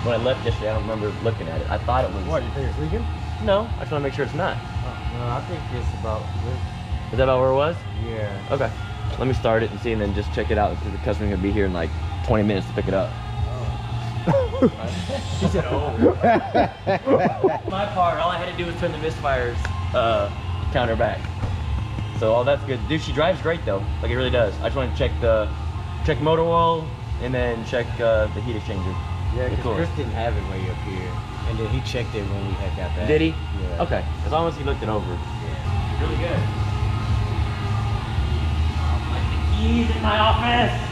when I left yesterday, I don't remember looking at it. I thought it was... What, you think it's leaking? No, I just want to make sure it's not. Oh, no, I think it's about this. Is that about where it was? Yeah. Okay. Let me start it and see, and then just check it out, because the customer's going to be here in like 20 minutes to pick it up. She said, oh. My part, all I had to do was turn the misfires counter back. So all that's good. Dude, she drives great though. Like it really does. I just want to check motor oil and then check the heat exchanger. Yeah, because Chris didn't have it way up here. And then he checked it when we had got back. Did he? Yeah. Okay. As long as he looked it over. Yeah. Really good. Like the keys in my office.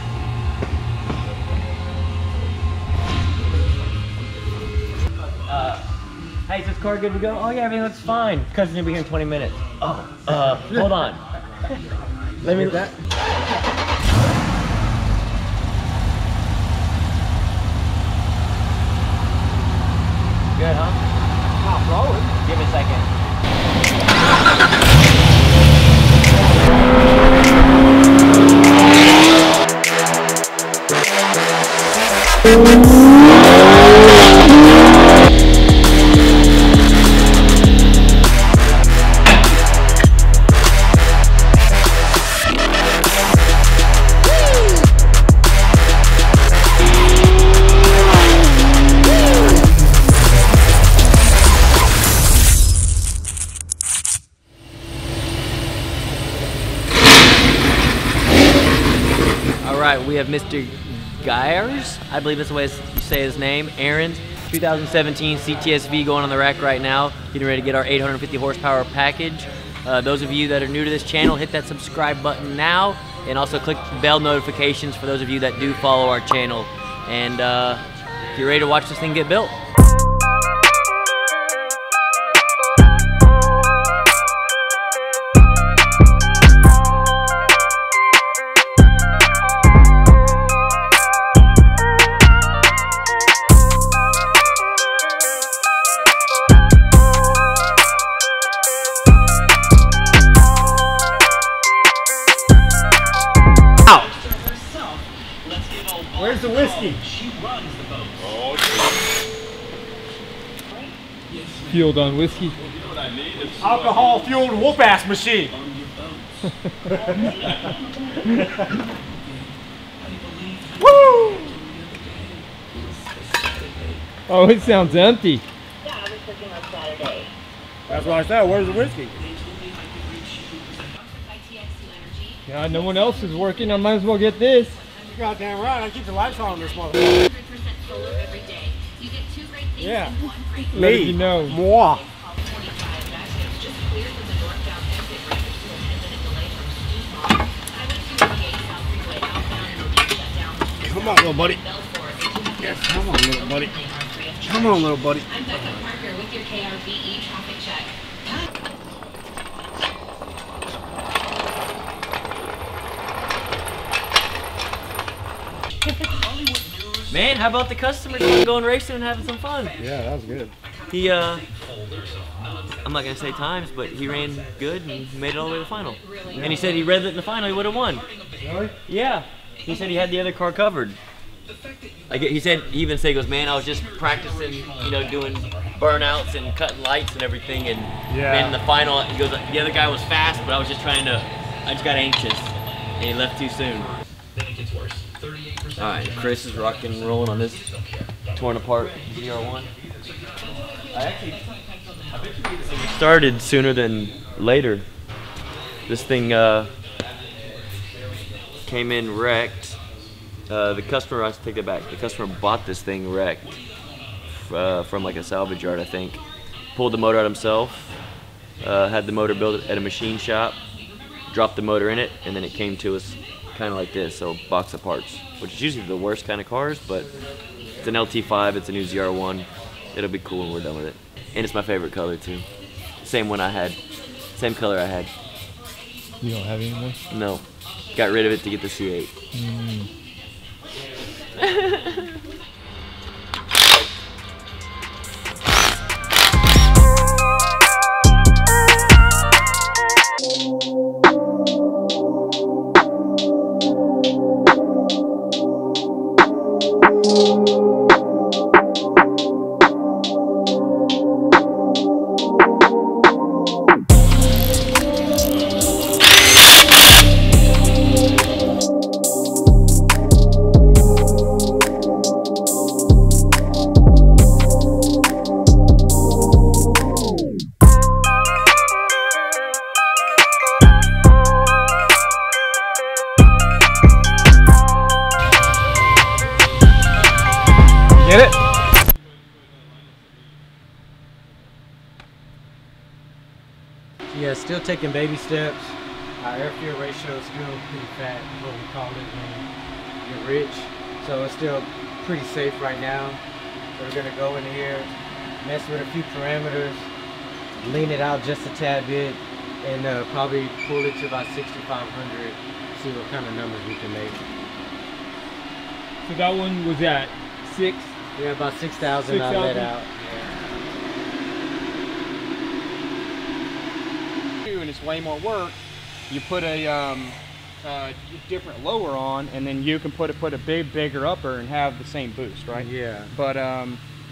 Hey, is this car good to go? Oh yeah, everything looks fine. Cousin's gonna be here in 20 minutes. Oh, hold on. Let me. That. Good, huh? Not blowing. Give me a second. Alright, we have Mr. Gyers, I believe that's the way you say his name, Aaron. 2017 CTS-V going on the rack right now, getting ready to get our 850 horsepower package. Those of you that are new to this channel, hit that subscribe button now, and also click bell notifications for those of you that do follow our channel. And get ready to watch this thing get built. Where's the whiskey? Oh, Fueled on whiskey. Alcohol fueled whoop ass machine. Woo! Oh, it sounds empty. That's what I said. Where's the whiskey? Yeah, no one else is working. I might as well get this. Goddamn right. I keep the lights on this motherfucker. 100% solar every day. You get 2 great things Yeah. in one great Let it be known. Moi. 25 just cleared from the northbound exit right to a 10-minute delay from Steamont. I went to the 8 South Freeway outbound and it'll be shut down. Come on, little buddy. Yes, come on, little buddy. Come on, little buddy. I'm Becca Parker with your KRVE traffic check. Man, how about the customers going racing and having some fun? Yeah, that was good. He, I'm not gonna say times, but he ran good and made it all the way to the final. And he said he read it in the final, he would have won. Really? Yeah. He said he had the other car covered. Like he said, he even said, he goes, man, I was just practicing, you know, doing burnouts and cutting lights and everything, and man, in the final, he goes, the other guy was fast, but I was just trying to, I just got anxious, and he left too soon. Then it gets worse. 38%. All right, Chris is rocking and rolling on this torn apart GR1. I bet you this thing started sooner than later. This thing came in wrecked. The customer, I take that back. The customer bought this thing wrecked from like a salvage yard, I think. Pulled the motor out himself. Had the motor built at a machine shop. Dropped the motor in it, and then it came to us kind of like this, so box of parts, which is usually the worst kind of cars, but it's an LT4, it's a new ZR1. It'll be cool when we're done with it. And it's my favorite color too. Same one I had. Same color I had. You don't have any more? No. Got rid of it to get the C8. Get it? Yeah, still taking baby steps. Our air-fuel ratio is still pretty fat, what we call it when you're rich. So it's still pretty safe right now. So we're gonna go in here, mess with a few parameters, lean it out just a tad bit, and probably pull it to about 6,500, see what kind of numbers we can make. So that one was at 6? Yeah, about 6,000 I let out. And it's way more work. You put a different lower on, and then you can put a bigger upper and have the same boost, right? Yeah. But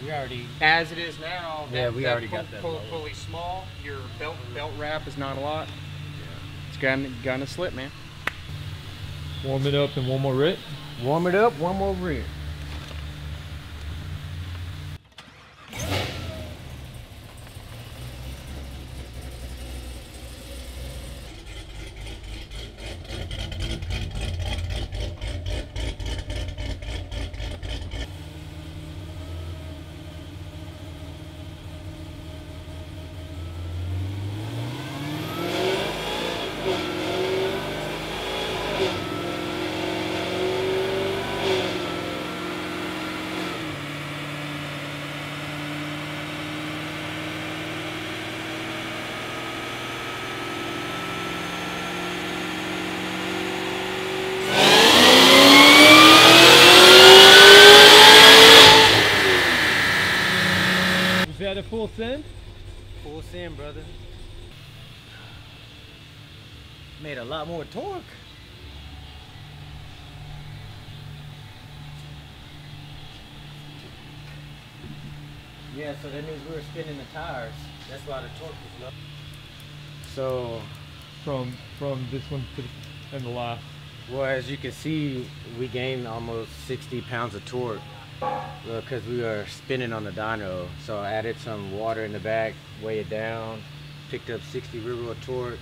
We already, as it is now, yeah, we already got that lower. pulley small. Your belt wrap is not a lot. Yeah. It's gonna slip, man. Warm it up and one more rip. warm it up, one more rip. Is that a full send? Full send, brother. Made a lot more torque. Yeah, so that means we were spinning the tires. That's why the torque was low. So, From this one to the, and the last. well, as you can see, we gained almost 60 pounds of torque because we were spinning on the dyno. So I added some water in the back, weigh it down, picked up 60 rear-wheel torque,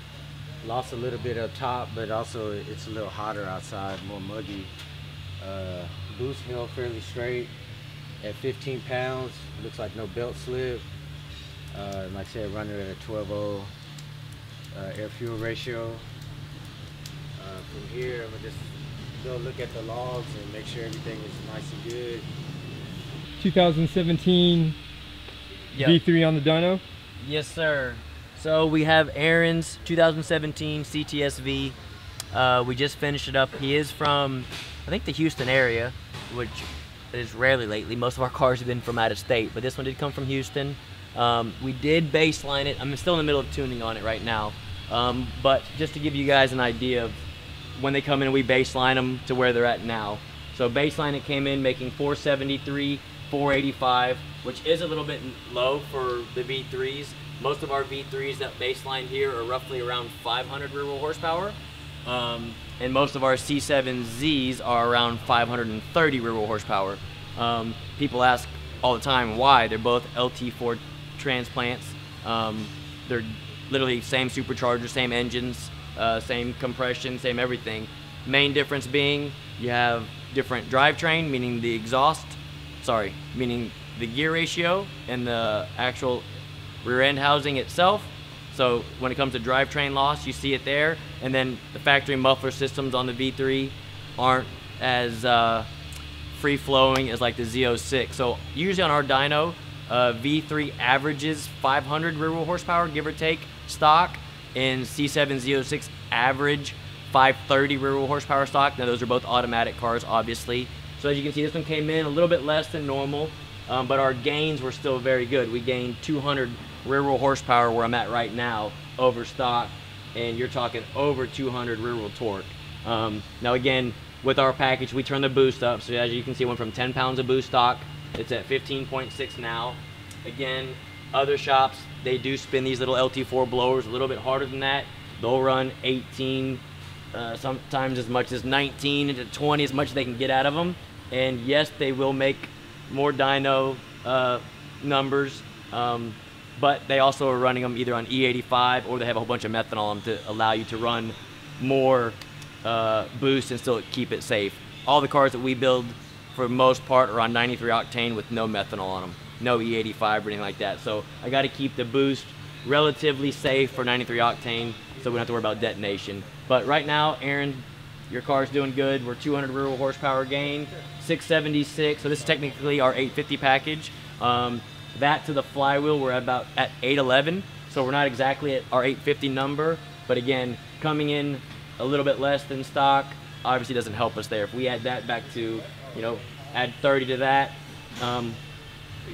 lost a little bit up top, but also it's a little hotter outside, more muggy. Boost held fairly straight at 15 pounds. Looks like no belt slip. Like I said, running at a 12.0 air-fuel ratio. From here, I'm gonna just go look at the logs and make sure everything is nice and good. 2017 Yep. V3 on the dyno. Yes, sir. So we have Aaron's 2017 CTS-V. We just finished it up. He is from, I think, the Houston area, which is rarely lately. Most of our cars have been from out of state, but this one did come from Houston. We did baseline it. I'm still in the middle of tuning on it right now. But just to give you guys an idea of when they come in, we baseline them to where they're at now. So baseline, it came in making 473, 485, which is a little bit low for the V3s. Most of our V3s that baseline here are roughly around 500 rear-wheel horsepower. And most of our C7Zs are around 530 rear-wheel horsepower. People ask all the time why. They're both LT4 transplants. They're literally same supercharger, same engines, same compression, same everything. Main difference being you have different drivetrain, meaning the meaning the gear ratio and the actual rear end housing itself. So when it comes to drivetrain loss, you see it there. And then the factory muffler systems on the V3 aren't as free-flowing as like the Z06. So usually on our dyno, V3 averages 500 rear-wheel horsepower, give or take, stock, and C7 Z06 average 530 rear-wheel horsepower stock. Now those are both automatic cars, obviously. So as you can see, this one came in a little bit less than normal, but our gains were still very good. We gained 200 rear-wheel horsepower where I'm at right now over stock, and you're talking over 200 rear-wheel torque. Now again, with our package, we turn the boost up. So as you can see, it went from 10 pounds of boost stock. It's at 15.6 now. Again, other shops, they do spin these little LT4 blowers a little bit harder than that. They'll run 18, sometimes as much as 19 to 20, as much as they can get out of them. And yes, they will make more dyno numbers, but they also are running them either on E85 or they have a whole bunch of methanol in them to allow you to run more boost and still keep it safe. All the cars that we build for the most part, are on 93 octane with no methanol on them, no E85 or anything like that. So I got to keep the boost relatively safe for 93 octane, so we don't have to worry about detonation. But right now, Aaron, your car's doing good. We're 200 rear horsepower gain, 676. So this is technically our 850 package. That to the flywheel, we're about at 811. So we're not exactly at our 850 number, but again, coming in a little bit less than stock obviously doesn't help us there. If we add that back to, you know, add 30 to that,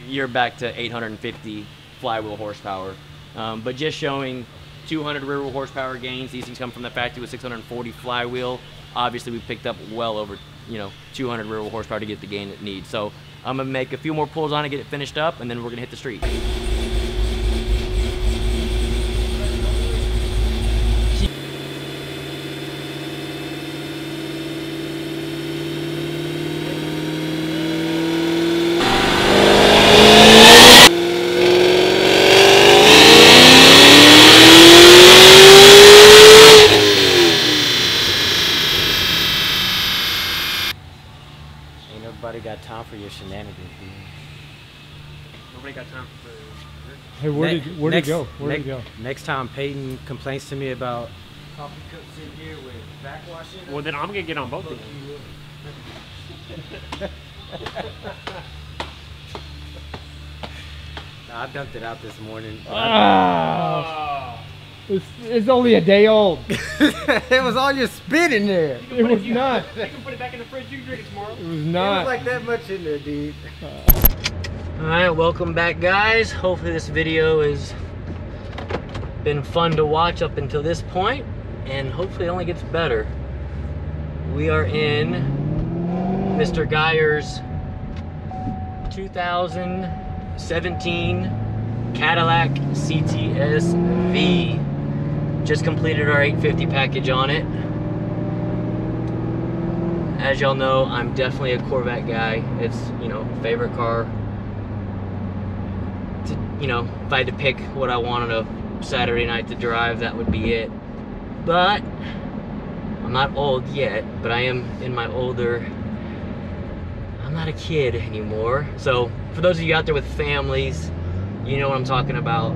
you're back to 850 flywheel horsepower. But just showing 200 rear wheel horsepower gains. These things come from the factory with 640 flywheel. Obviously, we picked up well over, you know, 200 rear wheel horsepower to get the gain it needs. So I'm gonna make a few more pulls on it, get it finished up, and then we're gonna hit the street. Nobody got time for your shenanigans, dude. Nobody got time for. Hey, where'd he go? Where'd he go? Next time Peyton complains to me about coffee cups in here with backwashing. Well, then I'm gonna get on both of them. I dumped it out this morning. It's only a day old. It was all your spit in there. It was not. You can put it back in the fridge. You can drink it tomorrow. It was It was not. like that much in there, dude. Alright, welcome back, guys. Hopefully this video has been fun to watch up until this point, and hopefully it only gets better. We are in Mr. Geyer's 2017 Cadillac CTS-V. Just completed our 850 package on it. As y'all know, I'm definitely a Corvette guy. It's, you know, favorite car. You know, if I had to pick what I wanted a Saturday night to drive, that would be it. But I'm not old yet, but I am in my older, I'm not a kid anymore. So for those of you out there with families, you know what I'm talking about.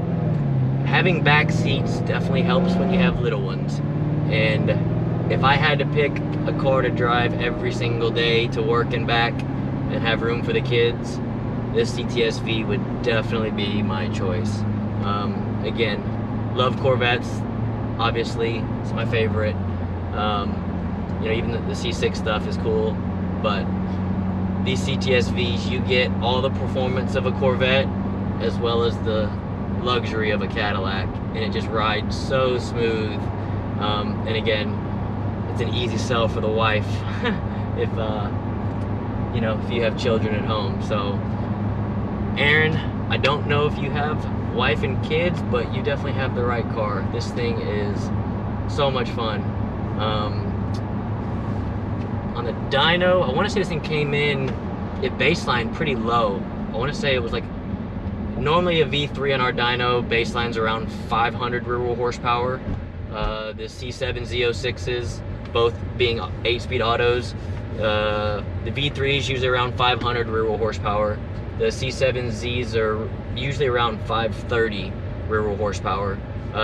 Having back seats definitely helps when you have little ones. And if I had to pick a car to drive every single day to work and back and have room for the kids, this CTS-V would definitely be my choice. Again, love Corvettes, obviously, it's my favorite. You know, even the C6 stuff is cool, but these CTS-Vs, you get all the performance of a Corvette as well as the luxury of a Cadillac, and it just rides so smooth. And again, it's an easy sell for the wife if you know, if you have children at home. So Aaron, I don't know if you have wife and kids, but you definitely have the right car. This thing is so much fun. On the dyno, I want to say this thing came in at baseline pretty low. I want to say it was like, normally a V3 on our dyno baseline's around 500 rear wheel horsepower. The C7 Z06s, both being 8-speed autos. The V3 is usually around 500 rear wheel horsepower. The C7Zs are usually around 530 rear wheel horsepower.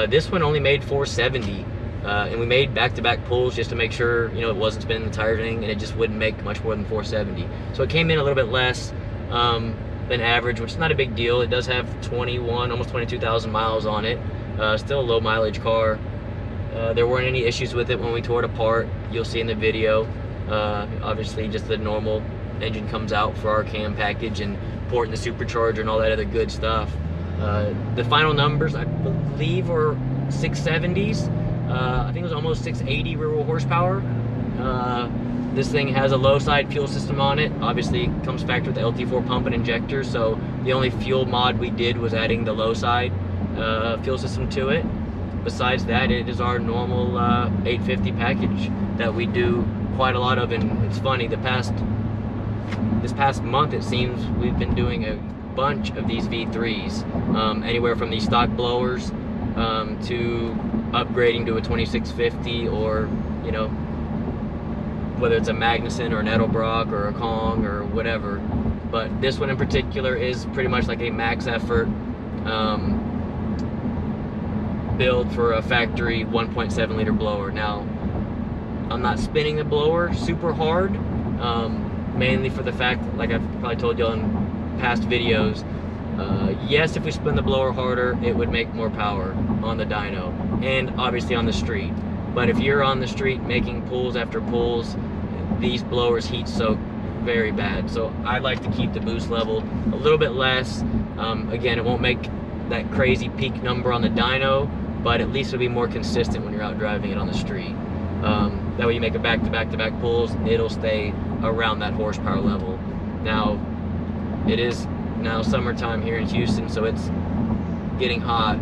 This one only made 470, and we made back-to-back pulls just to make sure, you know, it wasn't spinning the tire thing, and it just wouldn't make much more than 470. So it came in a little bit less than average, which is not a big deal. It does have 21, almost 22,000 miles on it. Still a low mileage car. There weren't any issues with it when we tore it apart. You'll see in the video. Obviously, just the normal engine comes out for our cam package and porting the supercharger and all that other good stuff. The final numbers, I believe, are 670s. I think it was almost 680 rear wheel horsepower. This thing has a low side fuel system on it. Obviously, it comes factory with the LT4 pump and injector, so the only fuel mod we did was adding the low side fuel system to it. Besides that, it is our normal 850 package that we do quite a lot of, and it's funny, this past month it seems we've been doing a bunch of these V3s, anywhere from these stock blowers to upgrading to a 2650, or, you know, whether it's a Magnuson or an Edelbrock or a Kong or whatever. But this one in particular is pretty much like a max effort build for a factory 1.7 liter blower. Now, I'm not spinning the blower super hard, mainly for the fact, like I've probably told you in past videos, yes, if we spin the blower harder, it would make more power on the dyno, and obviously on the street. But if you're on the street making pulls after pulls, these blowers heat soak very bad. So I like to keep the boost level a little bit less. Again, it won't make that crazy peak number on the dyno, but at least it'll be more consistent when you're out driving it on the street. That way you make a back-to-back-to-back pulls, it'll stay around that horsepower level. Now, it is now summertime here in Houston, so it's getting hot.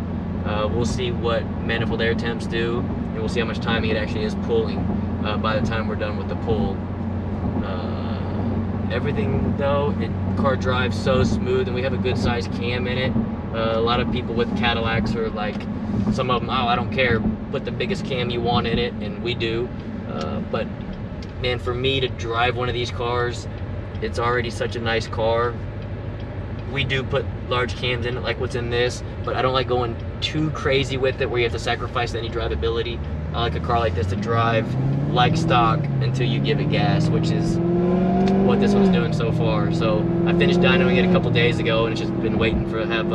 We'll see what manifold air temps do, and we'll see how much timing it actually is pulling by the time we're done with the pull. Everything though, the car drives so smooth, and we have a good sized cam in it. A lot of people with Cadillacs are like, some of them, oh, I don't care, put the biggest cam you want in it, and we do. But man, for me to drive one of these cars, it's already such a nice car. We do put large cams in it, like what's in this, but I don't like going too crazy with it where you have to sacrifice any drivability. I like a car like this to drive like stock until you give it gas, which is what this one's doing so far. So I finished dynoing it a couple days ago, and it's just been waiting for have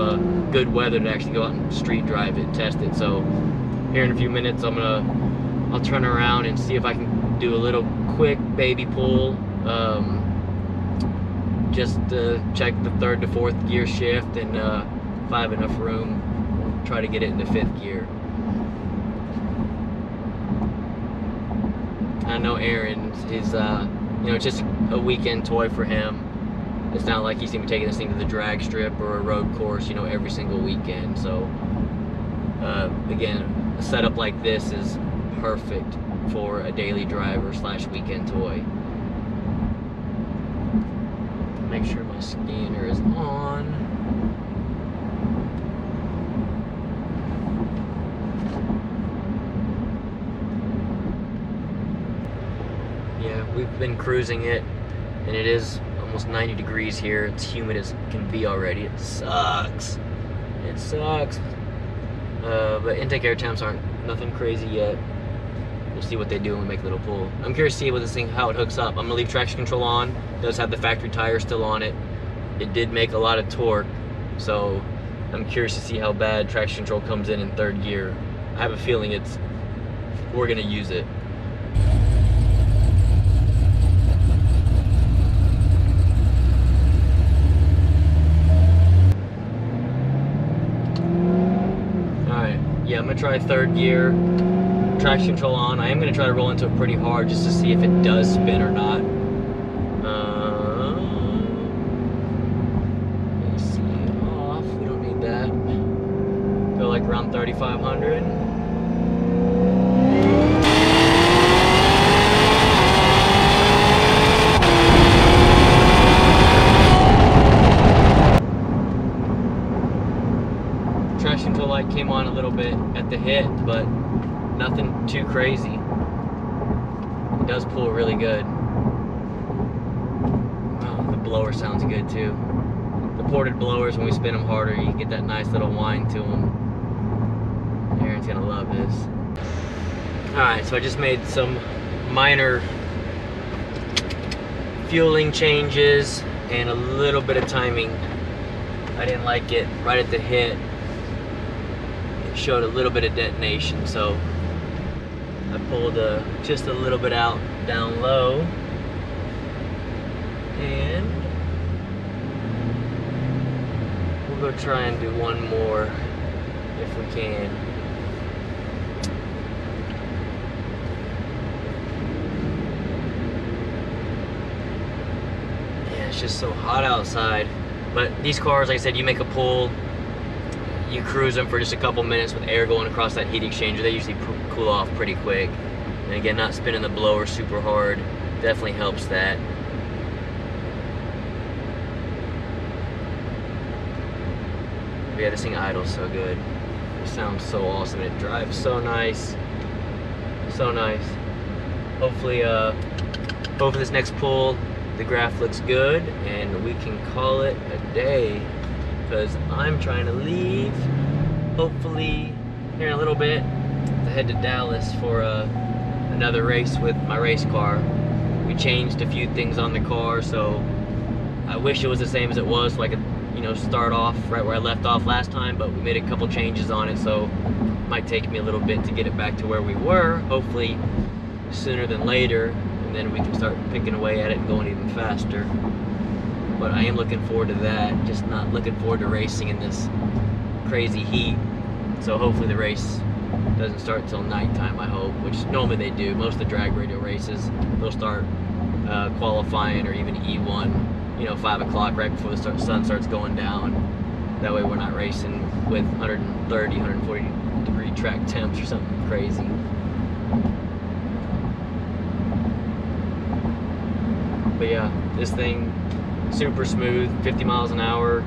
good weather to actually go out and street drive it and test it. So here in a few minutes, I'll turn around and see if I can do a little quick baby pull, just to check the 3rd to 4th gear shift, and if I have enough room, try to get it into 5th gear. I know Aaron is, you know, just a weekend toy for him. It's not like he's gonna be taking this thing to the drag strip or a road course, you know, every single weekend. So, again, a setup like this is perfect for a daily driver / weekend toy. Make sure my scanner is on. Yeah, we've been cruising it, and it is almost 90 degrees here. It's humid as can be already. It sucks. It sucks. But intake air temps aren't nothing crazy yet. We'll see what they do when we make a little pull. I'm curious to see with this thing how it hooks up. I'm gonna leave traction control on. It does have the factory tire still on it. It did make a lot of torque, so I'm curious to see how bad traction control comes in 3rd gear. I have a feeling we're gonna use it. Yeah, I'm gonna try 3rd gear, traction control on. I am gonna try to roll into it pretty hard just to see if it does spin or not. AC off, we don't need that. Go like around 3,500. Traction control light came on a little bit at the hit, but nothing too crazy. It does pull really good. Oh, the blower sounds good too. The ported blowers, when we spin them harder, you get that nice little whine to them. Aaron's gonna love this. Alright, so I just made some minor fueling changes and a little bit of timing. I didn't like it right at the hit. Showed a little bit of detonation, so I pulled just a little bit out down low, and we'll go try and do one more if we can. Yeah, it's just so hot outside, but these cars, like I said, you make a pull, you cruise them for just a couple minutes with air going across that heat exchanger. They usually cool off pretty quick. And again, not spinning the blower super hard definitely helps that. But yeah, this thing idles so good. It sounds so awesome. It drives so nice. So nice. hopefully this next pull, the graph looks good and we can call it a day, because I'm trying to leave hopefully here in a little bit to head to Dallas for another race with my race car. We changed a few things on the car, so I wish it was the same as it was so I could, you know, start off right where I left off last time, but we made a couple changes on it, so it might take me a little bit to get it back to where we were, hopefully sooner than later, and then we can start picking away at it and going even faster. But I am looking forward to that, just not looking forward to racing in this crazy heat. So hopefully the race doesn't start till nighttime, I hope, which normally they do. Most of the drag radio races, they'll start qualifying or even E1, you know, 5 o'clock right before the sun starts going down. That way we're not racing with 130, 140 degree track temps or something crazy. But yeah, this thing, super smooth, 50 miles an hour,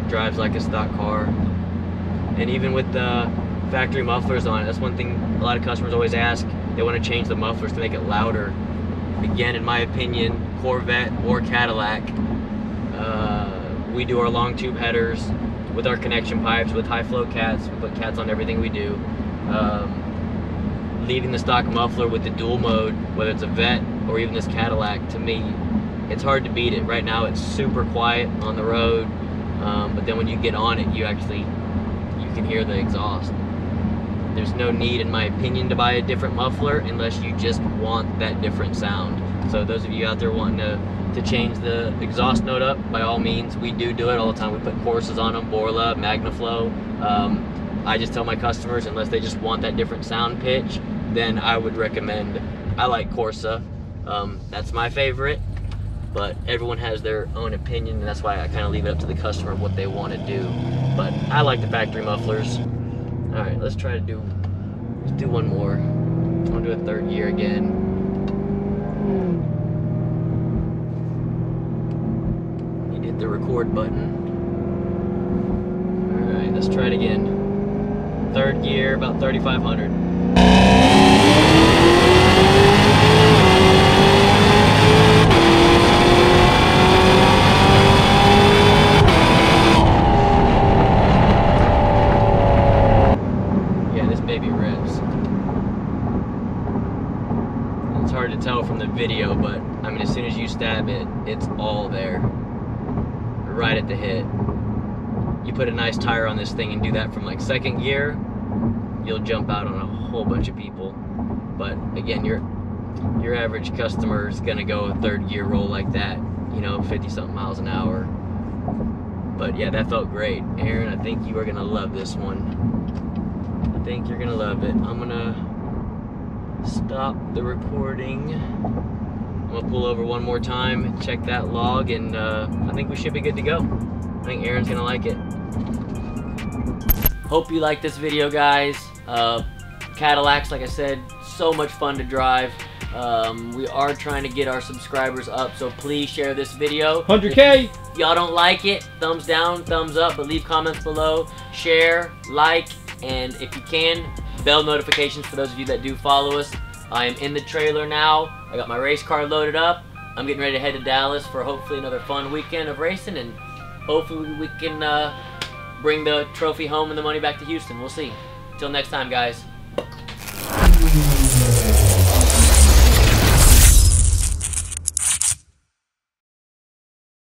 drives like a stock car. And even with the factory mufflers on it, that's one thing a lot of customers always ask. They want to change the mufflers to make it louder. Again, in my opinion, Corvette or Cadillac, we do our long tube headers with our connection pipes, with high flow cats. We put cats on everything we do. Leaving the stock muffler with the dual mode, whether it's a Vet or even this Cadillac, to me, it's hard to beat it. Right now it's super quiet on the road, but then when you get on it, you can hear the exhaust. There's no need, in my opinion, to buy a different muffler unless you just want that different sound. So those of you out there wanting to change the exhaust note up, by all means, we do it all the time. We put Corsas on them, Borla, Magnaflow. I just tell my customers, unless they just want that different sound pitch, then I would recommend, I like Corsa. That's my favorite, but everyone has their own opinion, and that's why I kind of leave it up to the customer what they want to do. But I like the factory mufflers. All right, let's try to do one more. I'm gonna do a third gear again. You hit the record button. All right, let's try it again. Third gear, about 3,500. It's hard to tell from the video, but I mean, as soon as you stab it, it's all there, right at the hit. You put a nice tire on this thing and do that from like second gear, you'll jump out on a whole bunch of people. But again, your average customer is gonna go a third gear roll like that, you know, 50-something miles an hour. But yeah, that felt great. Aaron, I think you are gonna love this one. I think you're gonna love it. I'm gonna stop the recording. I'm gonna pull over one more time, check that log, and I think we should be good to go. I think Aaron's gonna like it. Hope you like this video, guys. Cadillacs, like I said, so much fun to drive. We are trying to get our subscribers up, so please share this video. 100K! If y'all don't like it, thumbs down, thumbs up, but leave comments below. Share, like, and if you can, bell notifications for those of you that do follow us. I am in the trailer now. I got my race car loaded up. I'm getting ready to head to Dallas for hopefully another fun weekend of racing, and hopefully we can bring the trophy home and the money back to Houston. We'll see. Till next time, guys.